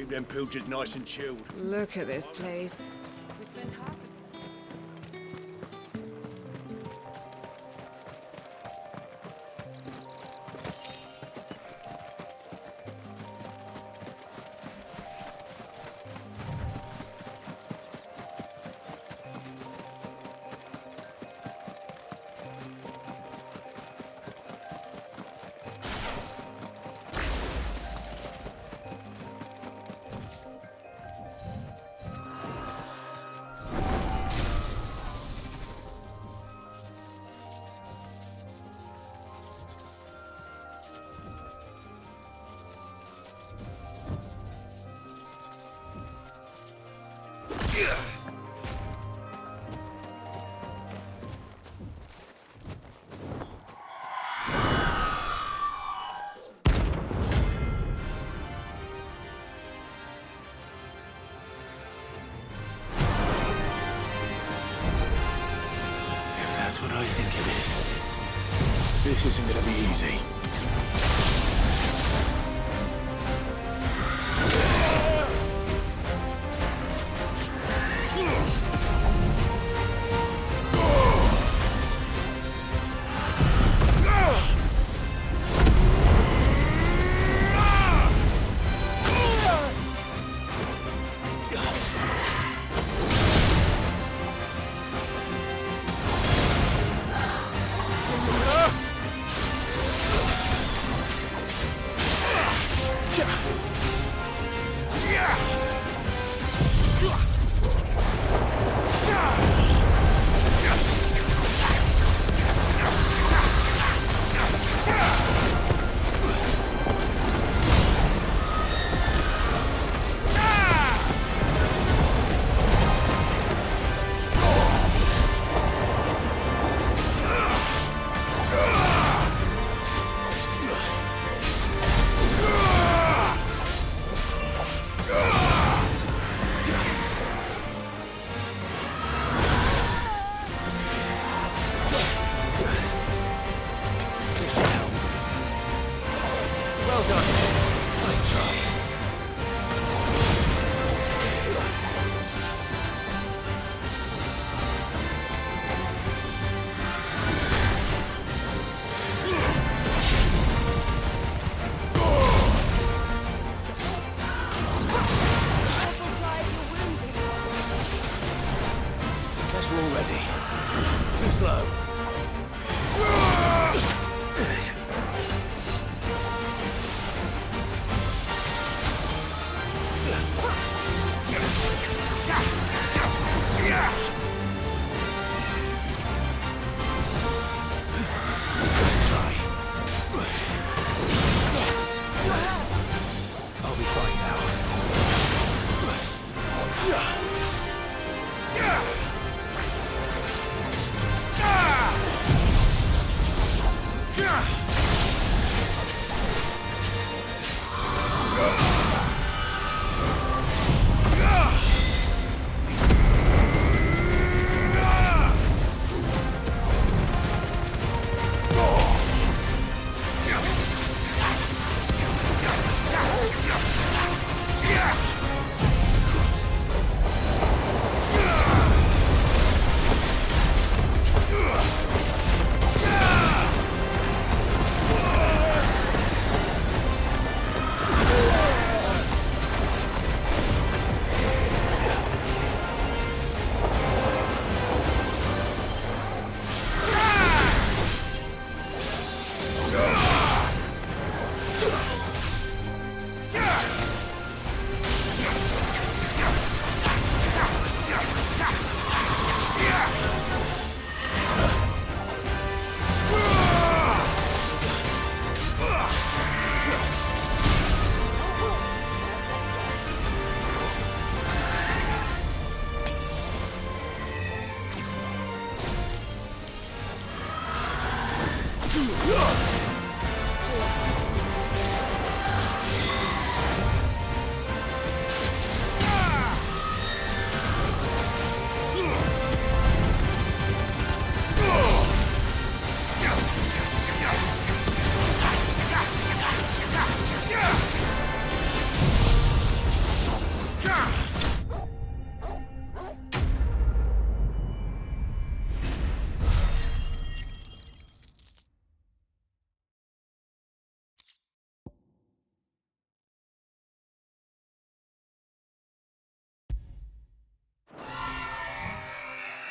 Keep them pilgers nice and chilled. Look at this place. We spent half a That's what I think it is. This isn't gonna be easy. Too slow. Let's try. I'll be fine now. Ah!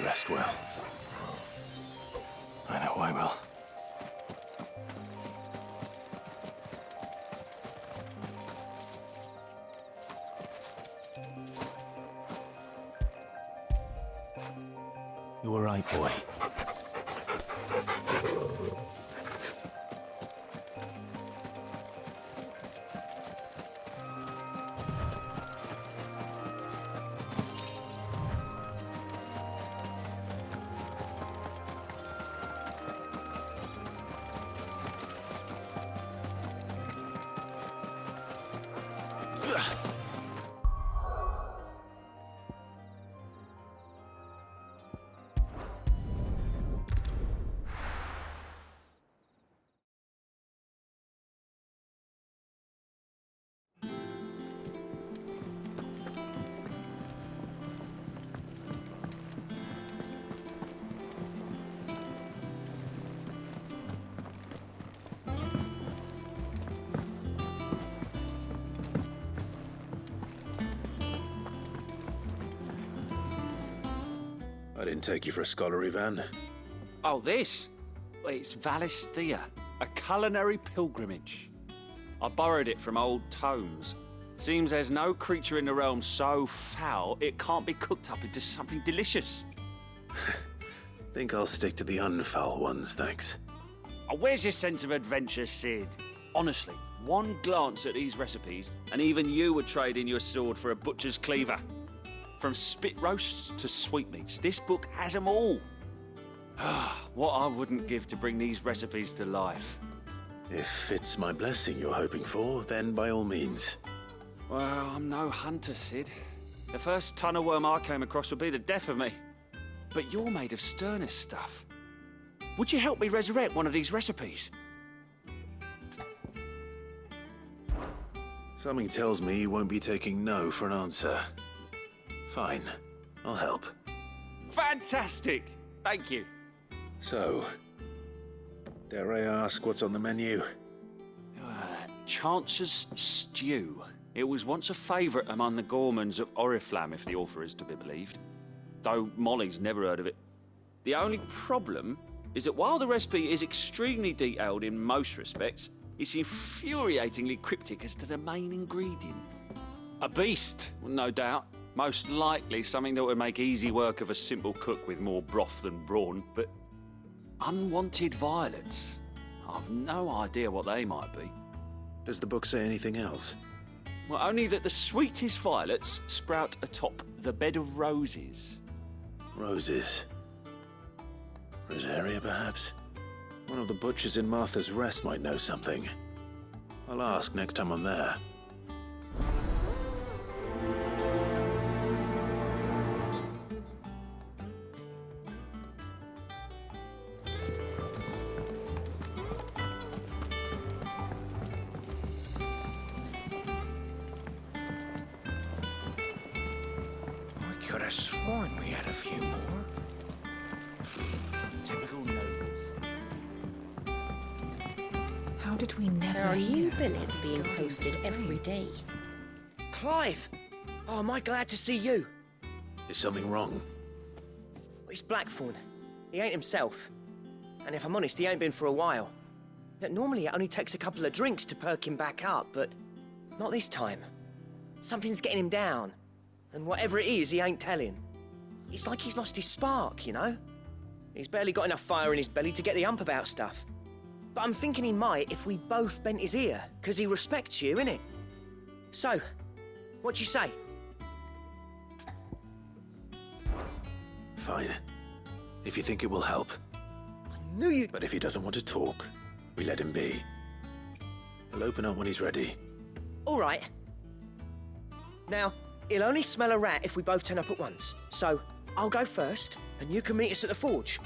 Rest well. I know I will. You all right, boy? I didn't take you for a scholarly van. Oh, this? Well, it's Valisthea, a culinary pilgrimage. I borrowed it from old tomes. Seems there's no creature in the realm so foul it can't be cooked up into something delicious. Think I'll stick to the unfoul ones, thanks. Oh, where's your sense of adventure, Sid? Honestly, one glance at these recipes, and even you would trade in your sword for a butcher's cleaver. From spit roasts to sweetmeats, this book has them all. What I wouldn't give to bring these recipes to life. If it's my blessing you're hoping for, then by all means. Well, I'm no hunter, Sid. The first tunnel worm I came across would be the death of me. But you're made of sterner stuff. Would you help me resurrect one of these recipes? Something tells me you won't be taking no for an answer. Fine, I'll help. Fantastic! Thank you. So, dare I ask what's on the menu? Chance's Stew. It was once a favourite among the gourmands of Oriflamme, if the author is to be believed. Though Molly's never heard of it. The only problem is that while the recipe is extremely detailed in most respects, it's infuriatingly cryptic as to the main ingredient. A beast, no doubt. Most likely something that would make easy work of a simple cook with more broth than brawn, but unwanted violets. I've no idea what they might be. Does the book say anything else? Well, only that the sweetest violets sprout atop the bed of roses. Roses. Rosaria, perhaps? One of the butchers in Martha's Rest might know something. I'll ask next time I'm there. I could have sworn we had a few more. Typical nobles. How did we never There are new hear billets about being this posted garden every thing? day. Clive! Oh, am I glad to see you? Is something wrong? It's Blackthorn. He ain't himself. And if I'm honest, he ain't been for a while. Normally it only takes a couple of drinks to perk him back up, but not this time. Something's getting him down. And whatever it is, he ain't telling. It's like he's lost his spark, you know? He's barely got enough fire in his belly to get the ump about stuff. But I'm thinking he might if we both bent his ear, because he respects you, innit? So, what you say? Fine. If you think it will help. I knew you'd... But if he doesn't want to talk, we let him be. He'll open up when he's ready. All right. Now, he'll only smell a rat if we both turn up at once. So, I'll go first, and you can meet us at the forge.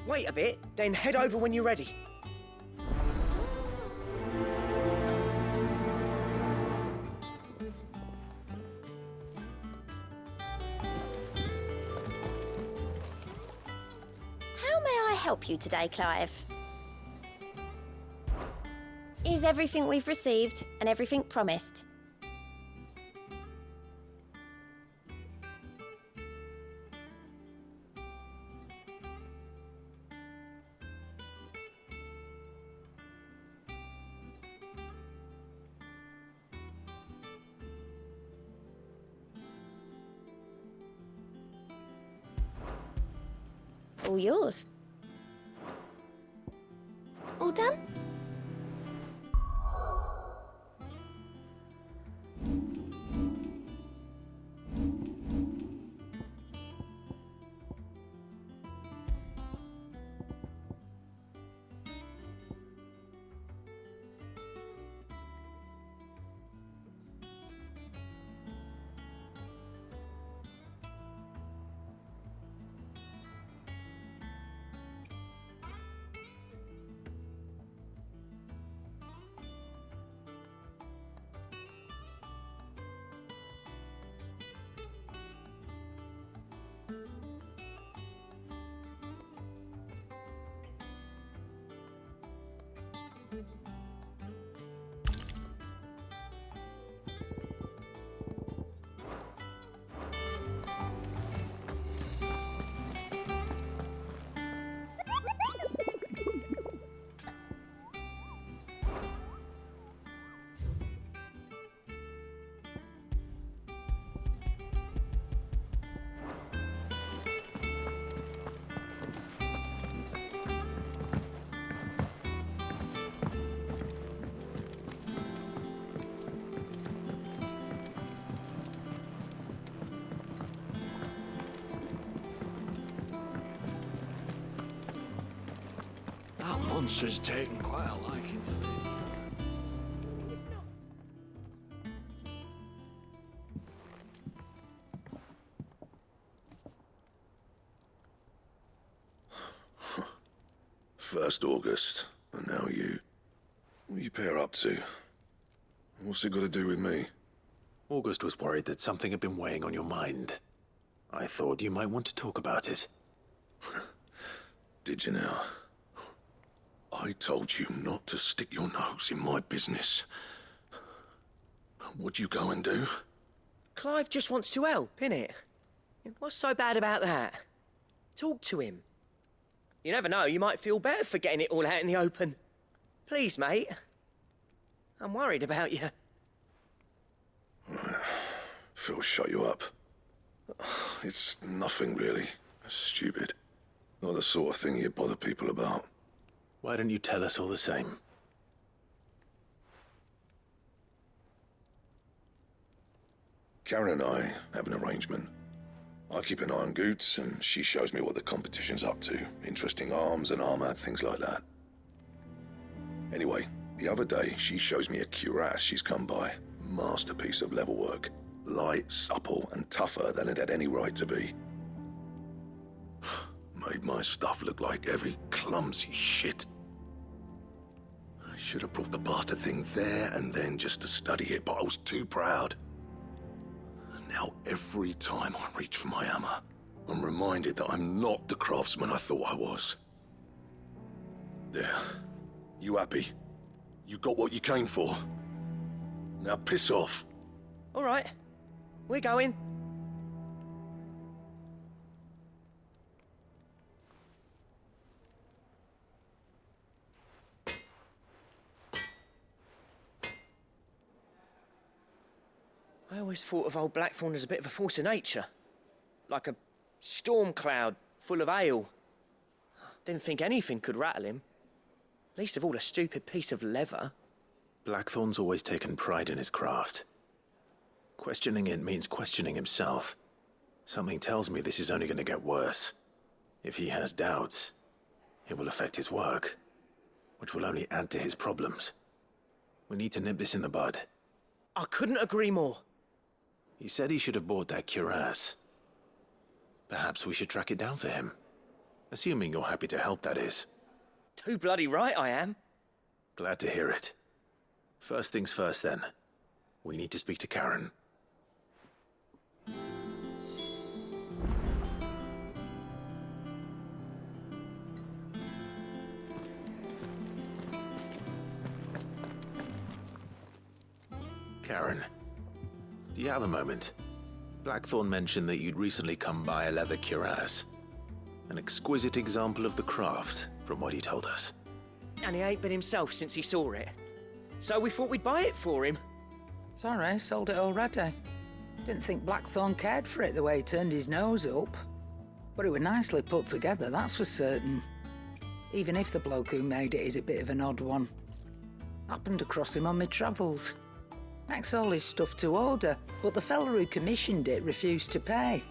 Wait a bit, then head over when you're ready. How may I help you today, Clive? Is everything we've received and everything promised? all yours. All done? That monster's taken quite a liking to me. First August, and now you. What are you pair up to? What's it got to do with me? August was worried that something had been weighing on your mind. I thought you might want to talk about it. Did you now? I told you not to stick your nose in my business. What'd you go and do? Clive just wants to help, innit? What's so bad about that? Talk to him. You never know, you might feel better for getting it all out in the open. Please, mate. I'm worried about you. Phil shut you up. It's nothing really. Stupid. Not the sort of thing you bother people about. Why don't you tell us all the same? Karen and I have an arrangement. I keep an eye on Goots, and she shows me what the competition's up to. Interesting arms and armor, things like that. Anyway, the other day, she shows me a cuirass she's come by. Masterpiece of level work. Light, supple, and tougher than it had any right to be. Made my stuff look like every clumsy shit. I should have brought the bastard thing there and then just to study it, but I was too proud. And now every time I reach for my hammer, I'm reminded that I'm not the craftsman I thought I was. There. You happy? You got what you came for. Now piss off. All right, we're going. I always thought of old Blackthorn as a bit of a force of nature. Like a storm cloud full of ale. Didn't think anything could rattle him. Least of all a stupid piece of leather. Blackthorn's always taken pride in his craft. Questioning it means questioning himself. Something tells me this is only going to get worse. If he has doubts, it will affect his work, which will only add to his problems. We need to nip this in the bud. I couldn't agree more. He said he should have bought that cuirass. Perhaps we should track it down for him. Assuming you're happy to help, that is. Too bloody right I am. Glad to hear it. First things first, then. We need to speak to Karen. Karen, do you have a moment? Blackthorn mentioned that you'd recently come by a leather cuirass. An exquisite example of the craft, from what he told us. And he ain't been himself since he saw it. So we thought we'd buy it for him. Sorry, sold it already. Didn't think Blackthorn cared for it the way he turned his nose up. But it were nicely put together, that's for certain. Even if the bloke who made it is a bit of an odd one. Happened across him on my travels. Makes all his stuff to order, but the fella who commissioned it refused to pay.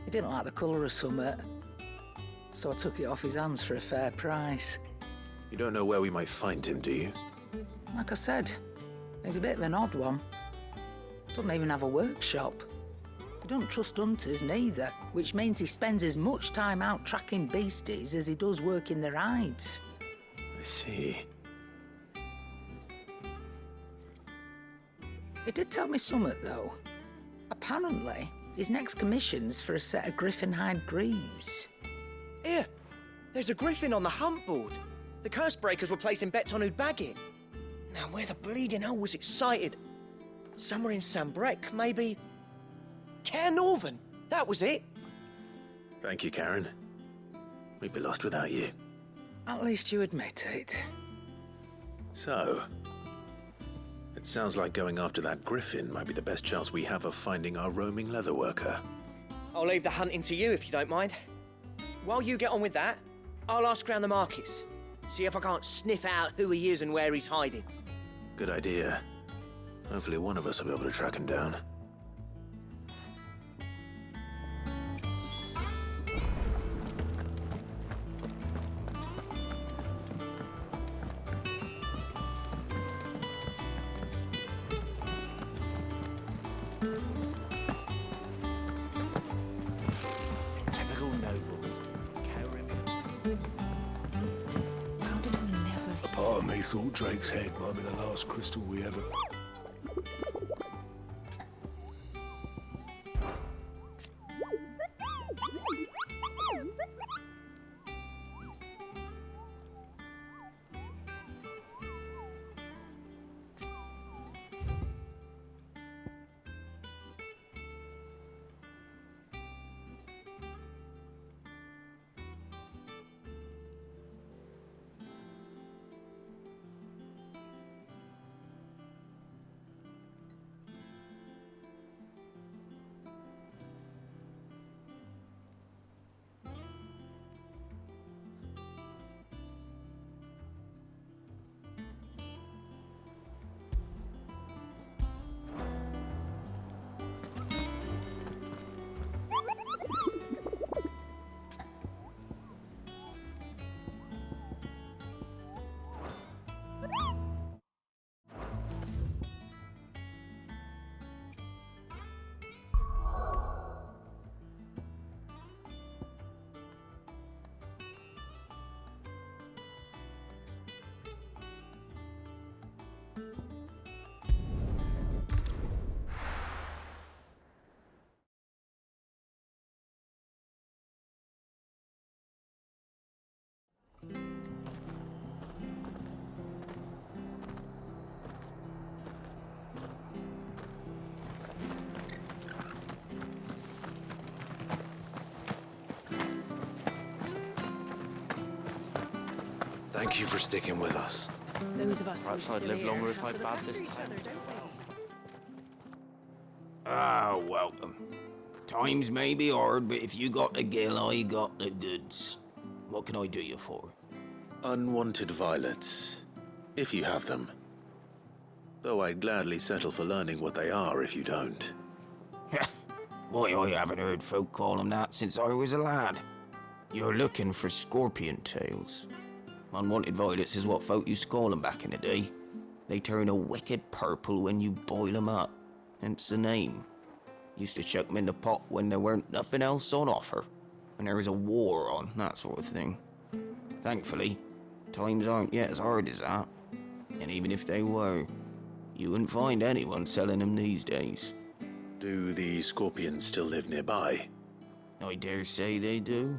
He didn't like the colour of summit. So I took it off his hands for a fair price. You don't know where we might find him, do you? Like I said, he's a bit of an odd one. Doesn't even have a workshop. He don't trust hunters neither, which means he spends as much time out tracking beasties as he does working their hides. I see. He did tell me something, though. Apparently, his next commission's for a set of griffin hide greaves. Here, there's a griffin on the hunt board. The curse breakers were placing bets on who'd bag it. Now, where the bleeding hell was it sighted? Somewhere in Sambrec, maybe? Cairnorthern, that was it. Thank you, Karen. We'd be lost without you. At least you admit it. So, it sounds like going after that griffin might be the best chance we have of finding our roaming leatherworker. I'll leave the hunting to you if you don't mind. While you get on with that, I'll ask around the markets. See if I can't sniff out who he is and where he's hiding. Good idea. Hopefully one of us will be able to track him down. Typical nobles. How did we never... A part of me thought Drake's head might be the last crystal we ever... Thank you for sticking with us. Those of us Perhaps who are I'd still live here longer if have I'd to look bad after this each time. other, don't we? Ah, welcome. Times may be hard, but if you got the gill, I got the goods. What can I do you for? Unwanted violets, if you have them. Though I'd gladly settle for learning what they are if you don't. Why, I haven't heard folk call them that since I was a lad. You're looking for scorpion tails. Unwanted violets is what folk used to call them back in the day. They turn a wicked purple when you boil them up, hence the name. Used to chuck them in the pot when there weren't nothing else on offer, when there was a war on, that sort of thing. Thankfully, times aren't yet as hard as that. And even if they were, you wouldn't find anyone selling them these days. Do the scorpions still live nearby? I dare say they do.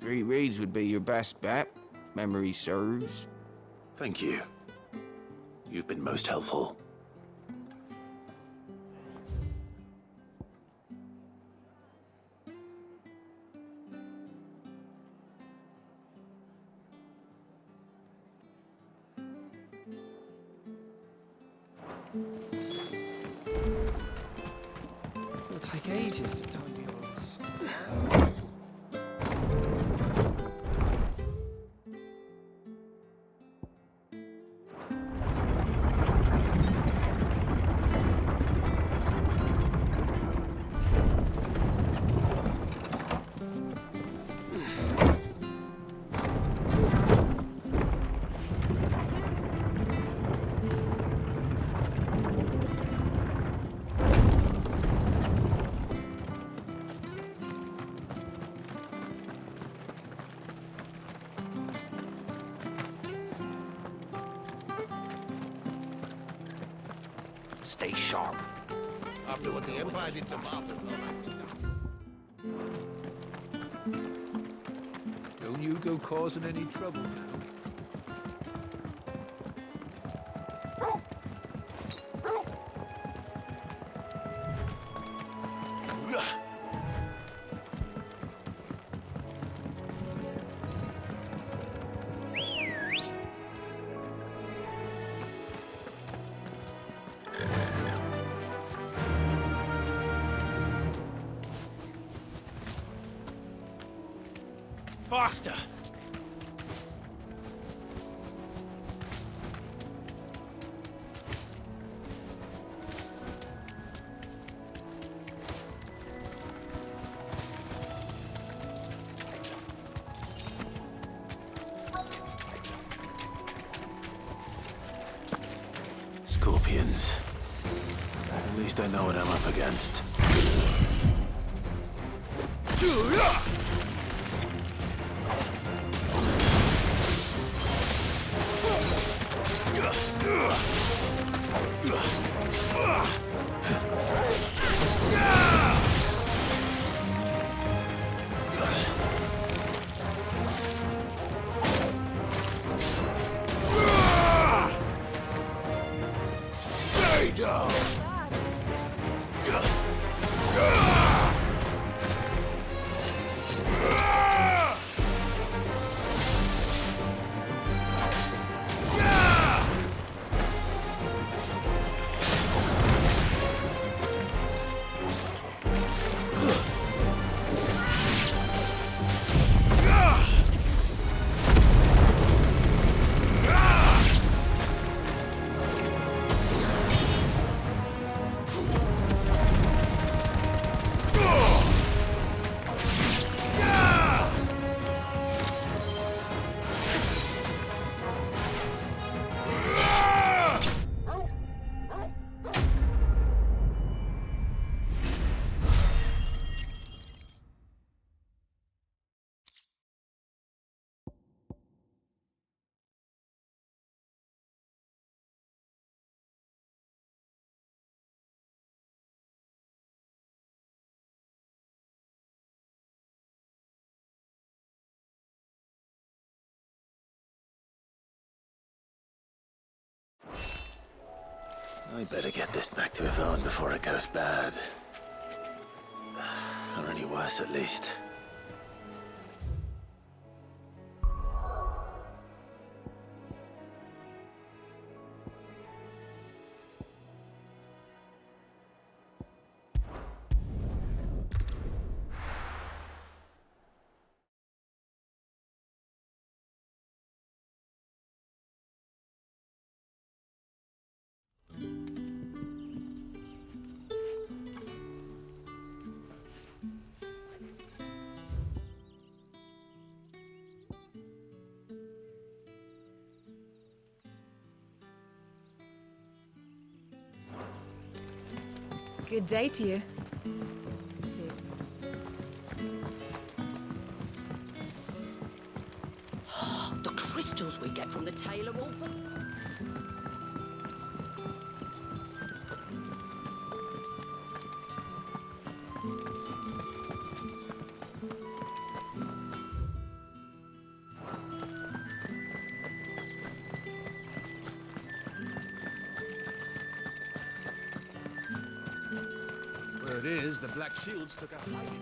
3 reeds would be your best bet, if memory serves. Thank you. You've been most helpful. It'll take ages to tidy all this stuff. stay sharp. After what the Empire did to Martha. Don't you go causing any trouble now. Faster! Scorpions. At least I know what I'm up against. Stay down! I better get this back to Yvonne before it goes bad. Or any worse, at least. Good day to you. See. The crystals we get from the tailor open. Word is, the Black Shields took a hiding.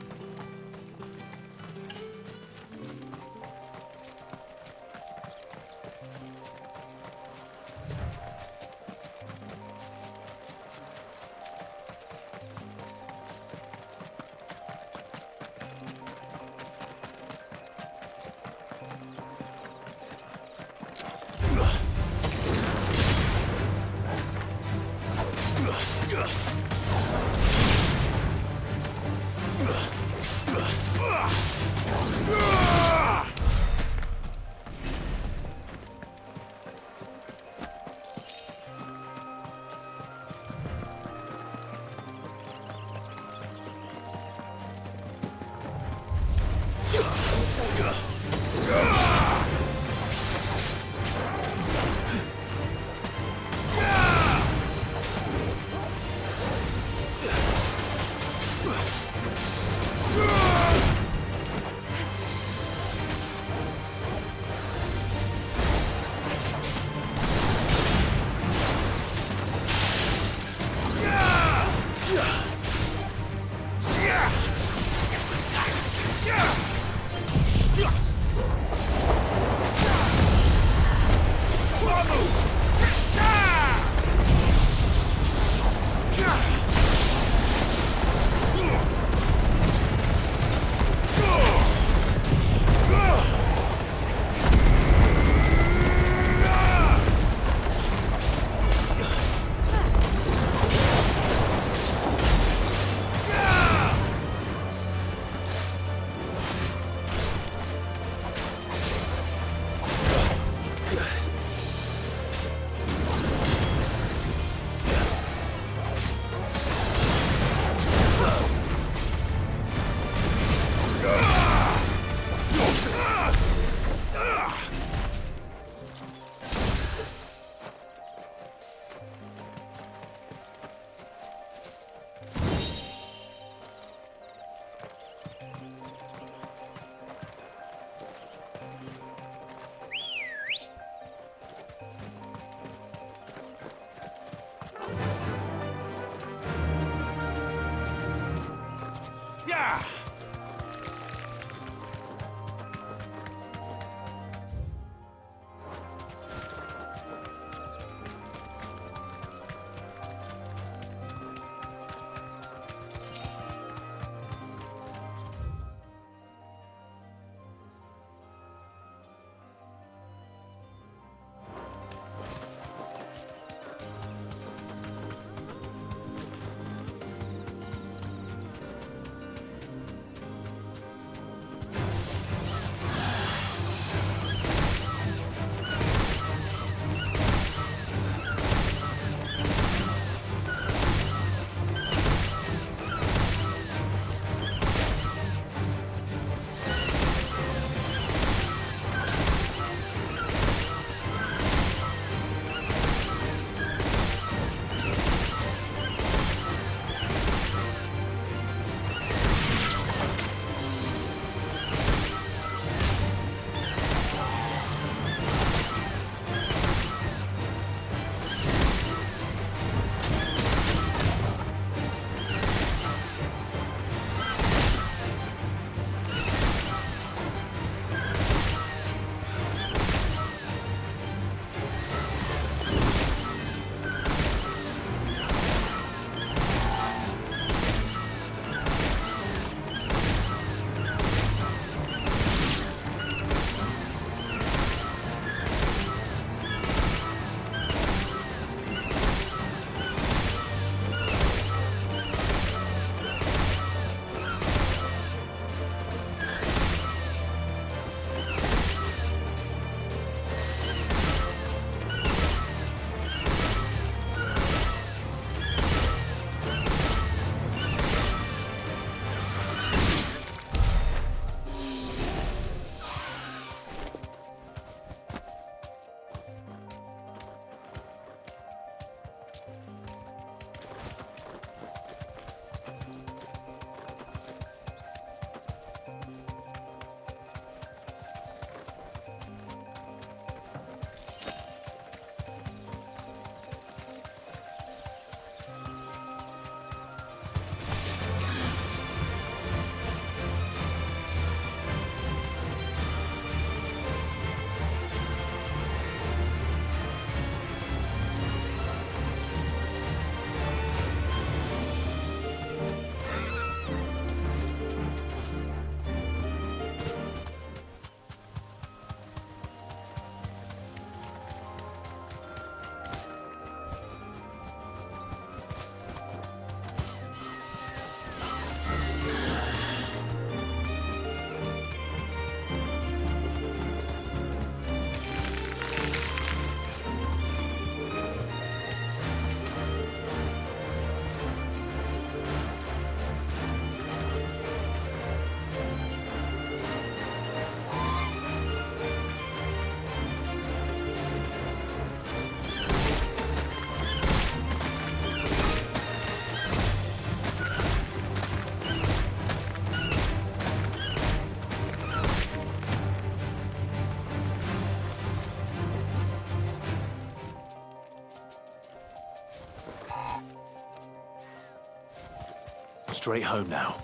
Straight home now.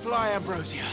Fly, Ambrosia.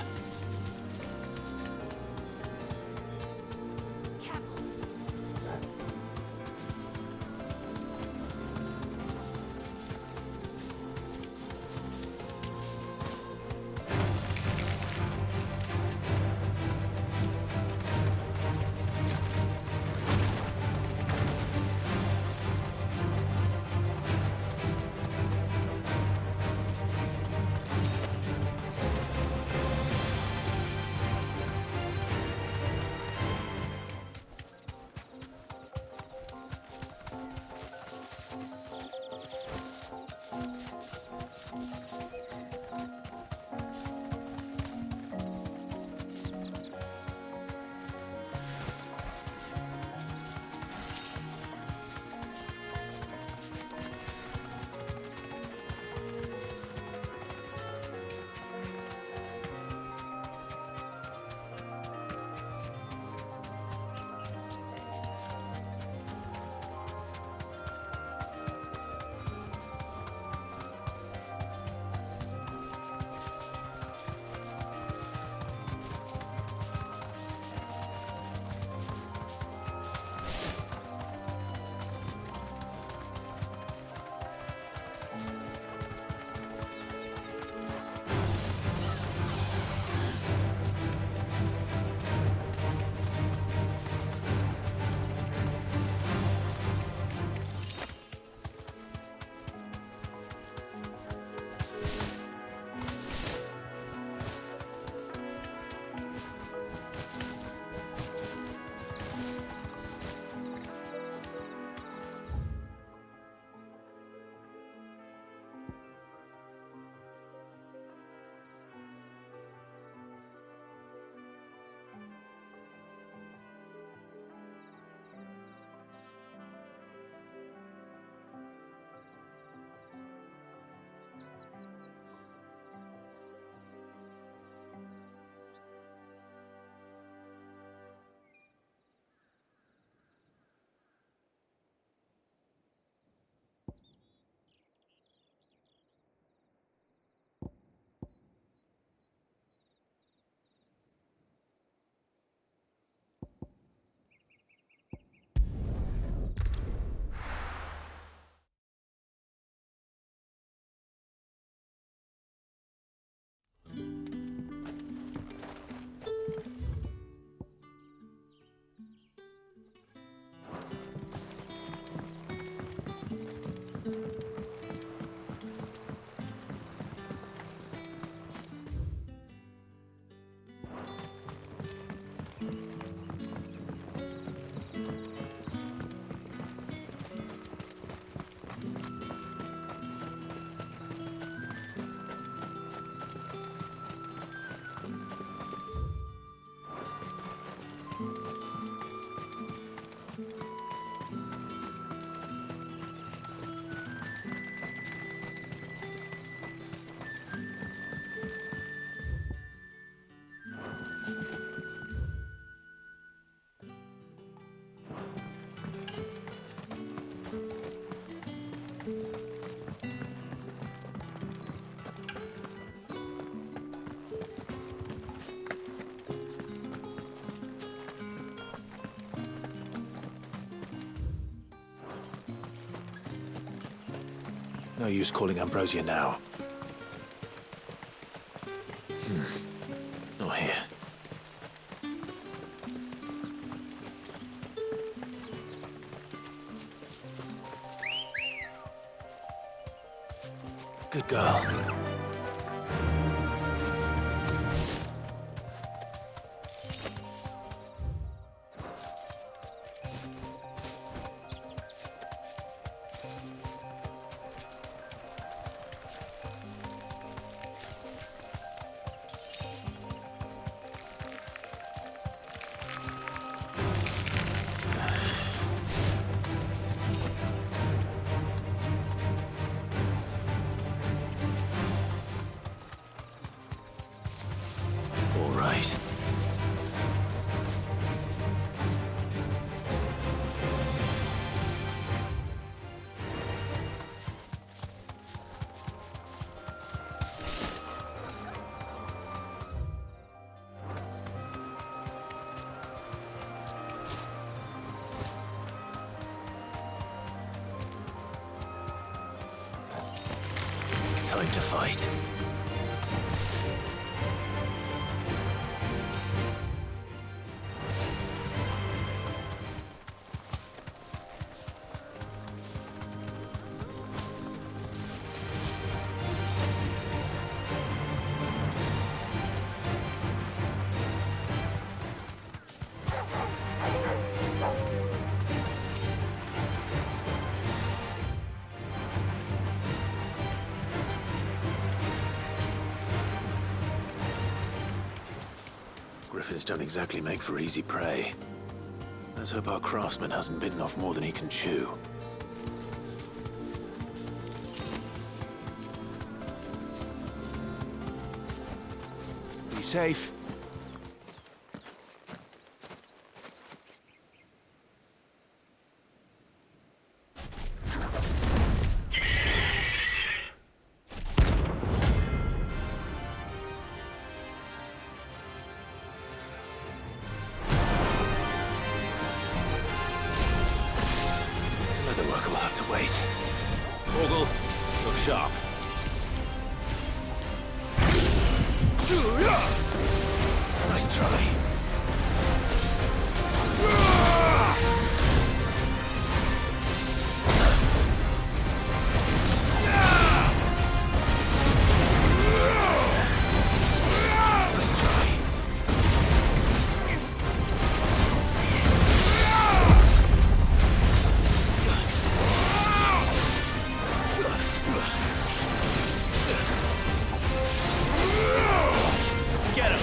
No use calling Ambrosia now. Not here. Good girl. All right. Time to fight. Griffins don't exactly make for easy prey. Let's hope our craftsman hasn't bitten off more than he can chew. Be safe. Leatherwork will have to wait. Ogle, look sharp. Nice try. Nice try. Get him!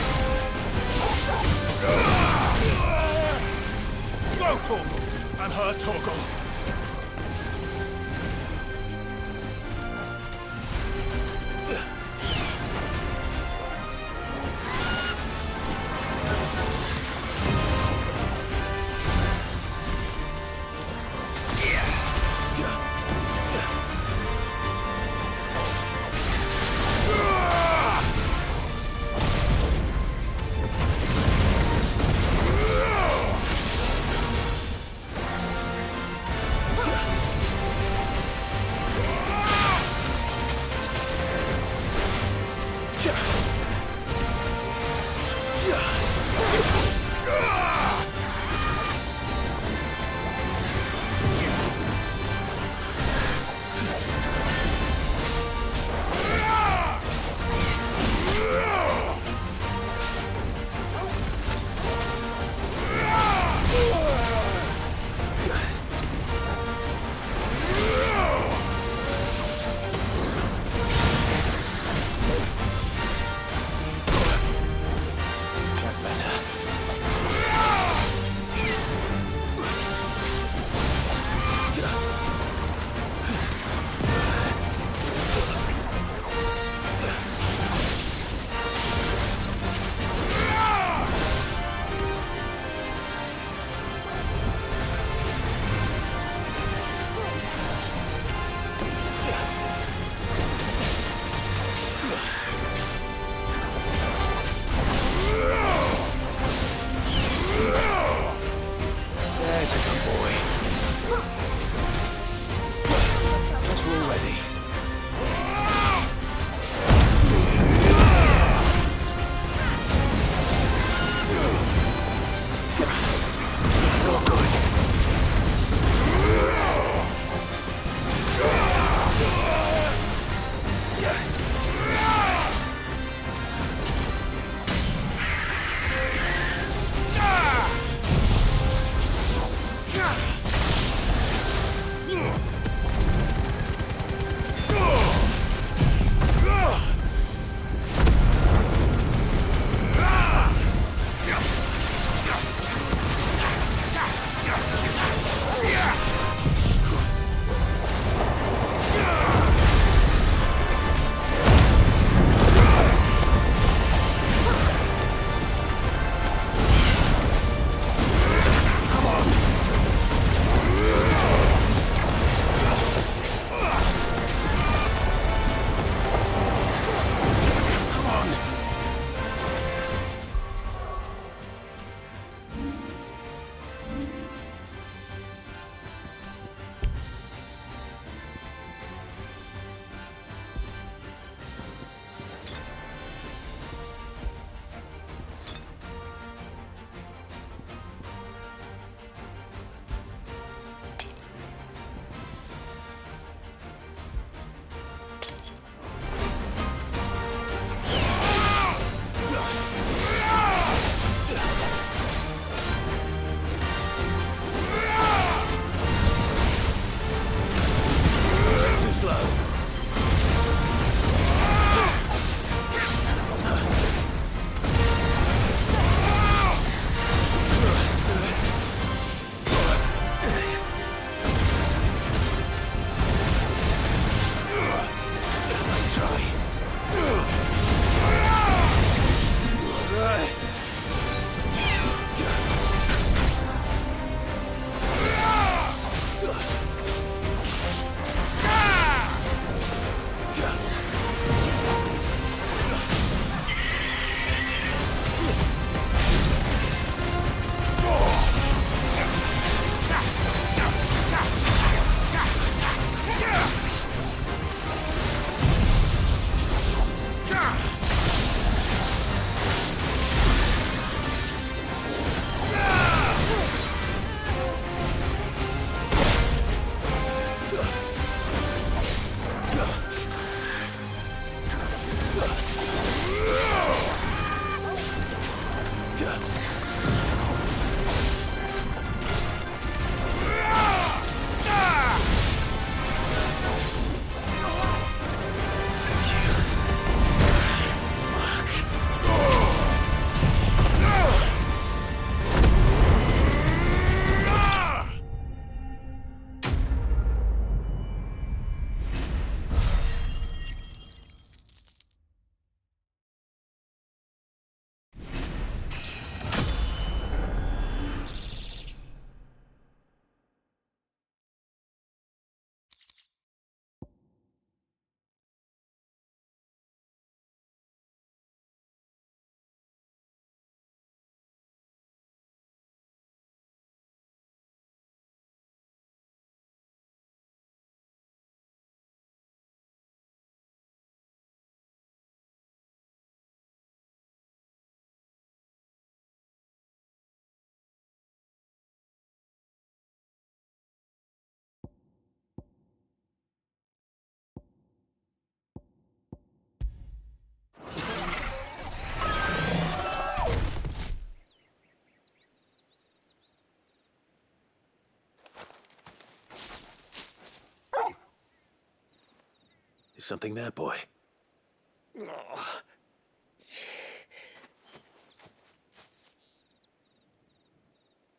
Is something there, boy?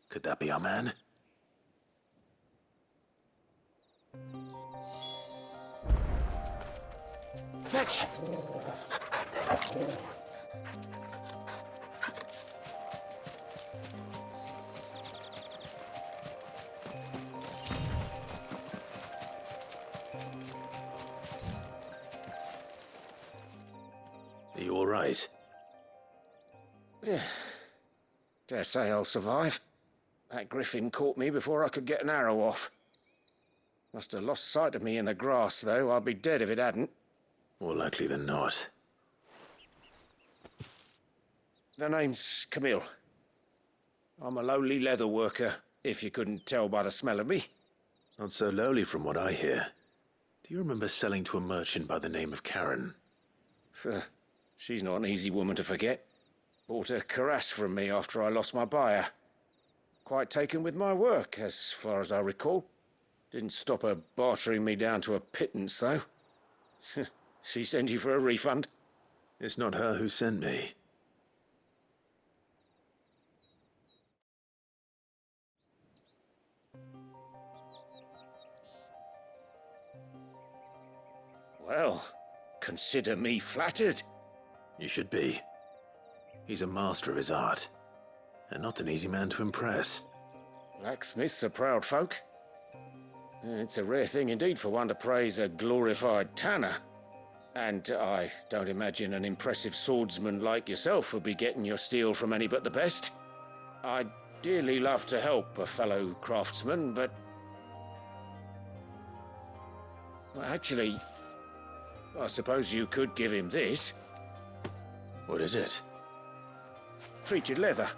Could that be our man? Fetch! Are you all right? Dare say I'll survive. That griffin caught me before I could get an arrow off. Must have lost sight of me in the grass, though. I'd be dead if it hadn't. More likely than not. The name's Camille. I'm a lowly leather worker, if you couldn't tell by the smell of me. Not so lowly from what I hear. Do you remember selling to a merchant by the name of Karen? She's not an easy woman to forget. Bought a cuirass from me after I lost my buyer. Quite taken with my work, as far as I recall. Didn't stop her bartering me down to a pittance, though. She sent you for a refund? It's not her who sent me. Well, consider me flattered. You should be. He's a master of his art, and not an easy man to impress. Blacksmiths are proud folk. It's a rare thing indeed for one to praise a glorified tanner. And I don't imagine an impressive swordsman like yourself would be getting your steel from any but the best. I'd dearly love to help a fellow craftsman, but... well, actually, I suppose you could give him this. What is it? Treated leather.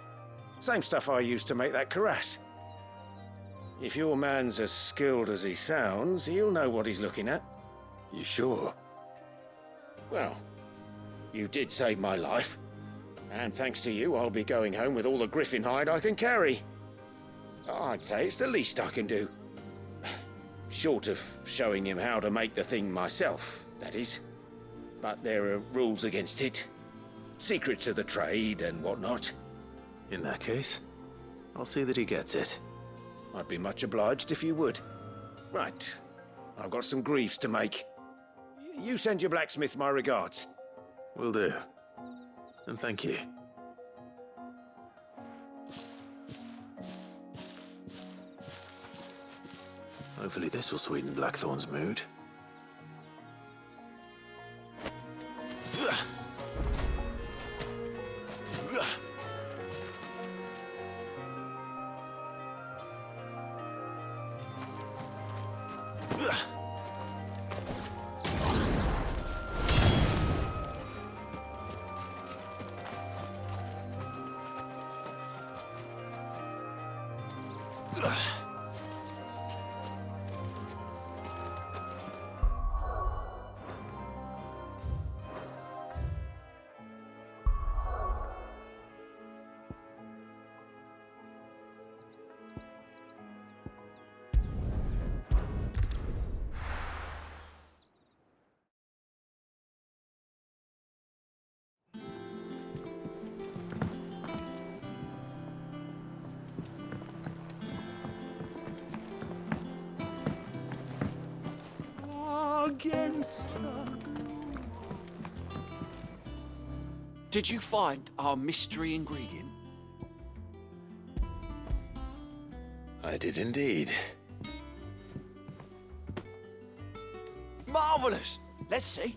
Same stuff I used to make that cuirass. If your man's as skilled as he sounds, he'll know what he's looking at. You sure? Well, you did save my life. And thanks to you, I'll be going home with all the griffin hide I can carry. I'd say it's the least I can do. Short of showing him how to make the thing myself, that is. But there are rules against it. Secrets of the trade and whatnot. In that case, I'll see that he gets it. I'd be much obliged if you would. Right. I've got some greaves to make. You send your blacksmith my regards. Will do. And thank you. Hopefully this will sweeten Blackthorn's mood. Did you find our mystery ingredient? I did indeed. Marvellous! Let's see.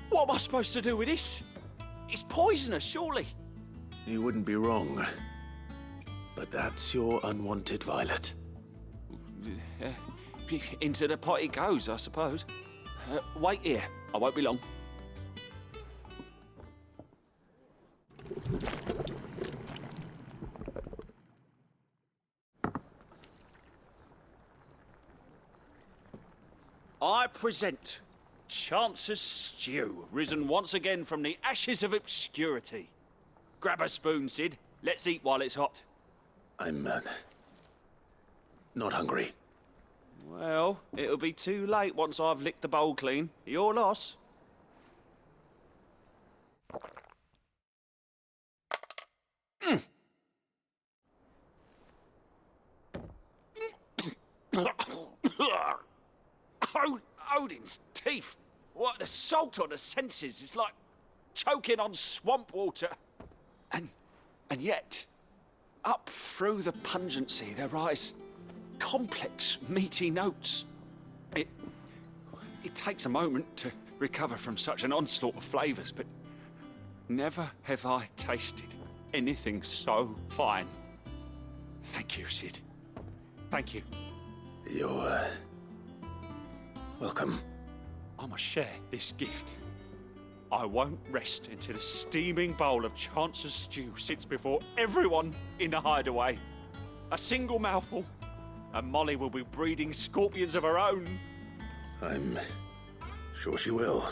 What am I supposed to do with this? It's poisonous, surely. You wouldn't be wrong. But that's your unwanted violet. Into the pot it goes, I suppose. Wait here. I won't be long. I present Chance's Stew, risen once again from the ashes of obscurity. Grab a spoon, Sid. Let's eat while it's hot. I'm, not hungry. Well, it'll be too late once I've licked the bowl clean. Your loss. Odin's teeth. What an assault on the senses. It's like choking on swamp water. And yet, up through the pungency, there rise complex, meaty notes. It takes a moment to recover from such an onslaught of flavours, but never have I tasted anything so fine. Thank you, Sid. Thank you. You're, welcome. I must share this gift. I won't rest until a steaming bowl of Chance's stew sits before everyone in the hideaway. A single mouthful, and Molly will be breeding scorpions of her own. I'm sure she will.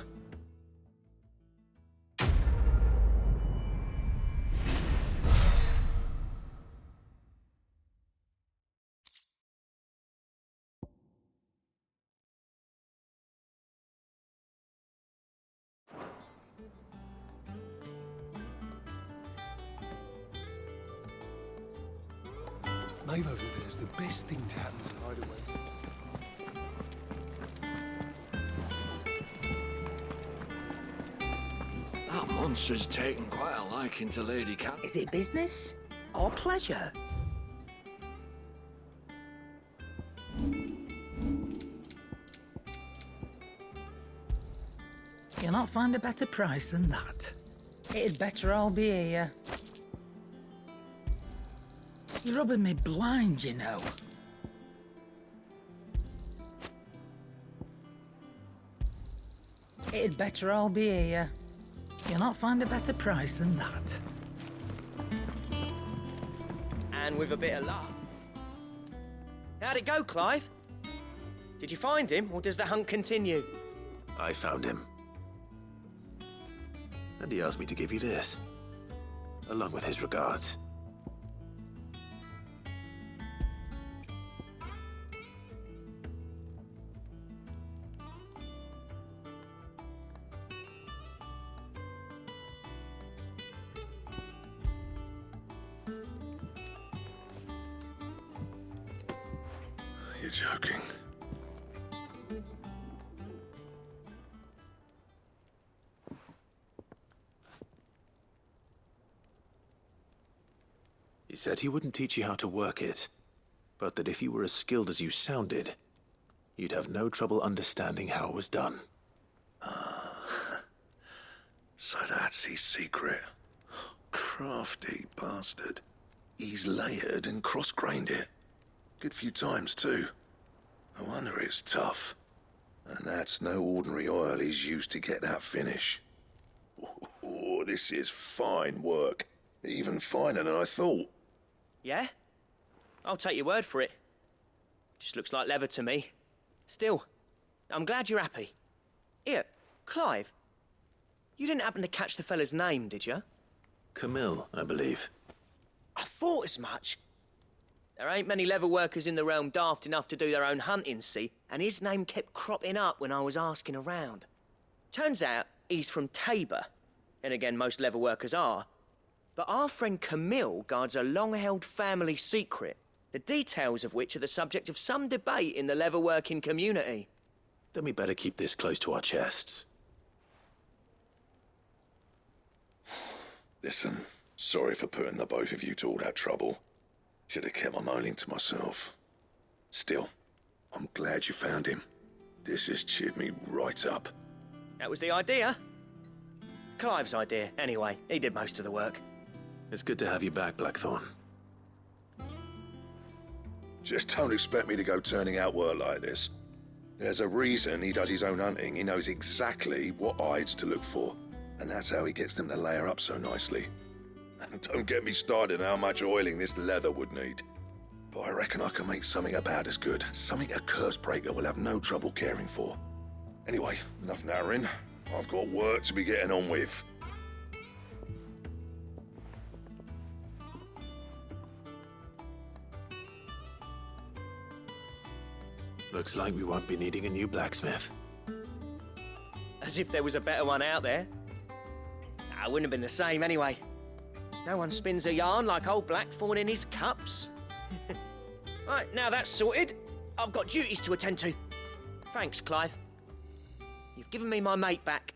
Life over there is the best thing to happen to hideaways. That monster's taken quite a liking to Lady Cat. Is it business or pleasure? You'll not find a better price than that. It'd better all be here. You're rubbing me blind, you know. It'd better all be here. You'll not find a better price than that. And with a bit of luck. How'd it go, Clive? Did you find him, or does the hunt continue? I found him. And he asked me to give you this, along with his regards. You're joking. He said he wouldn't teach you how to work it, but that if you were as skilled as you sounded, you'd have no trouble understanding how it was done. So that's his secret. Crafty bastard. He's layered and cross-grained it. Good few times, too. No wonder it's tough. And that's no ordinary oil he's used to get that finish. Oh, this is fine work. Even finer than I thought. Yeah? I'll take your word for it. Just looks like leather to me. Still, I'm glad you're happy. Here, Clive, you didn't happen to catch the fella's name, did you? Camille, I believe. I thought as much. There ain't many leather workers in the realm daft enough to do their own hunting, see, and his name kept cropping up when I was asking around. Turns out he's from Tabor, and again, most leather workers are. But our friend Camille guards a long-held family secret, the details of which are the subject of some debate in the leather-working community. Then we better keep this close to our chests. Listen, sorry for putting the both of you to all that trouble. Should have kept my moaning to myself. Still, I'm glad you found him. This has cheered me right up. That was the idea. Clive's idea, anyway. He did most of the work. It's good to have you back, Blackthorn. Just don't expect me to go turning out work like this. There's a reason he does his own hunting. He knows exactly what hides to look for. And that's how he gets them to layer up so nicely. And don't get me started on how much oiling this leather would need. But I reckon I can make something about as good. Something a Cursebreaker will have no trouble caring for. Anyway, enough narrowing. I've got work to be getting on with. Looks like we won't be needing a new blacksmith. As if there was a better one out there. Nah, it wouldn't have been the same anyway. No one spins a yarn like old Blackthorn in his cups. Right, now that's sorted, I've got duties to attend to. Thanks, Clive. You've given me my mate back.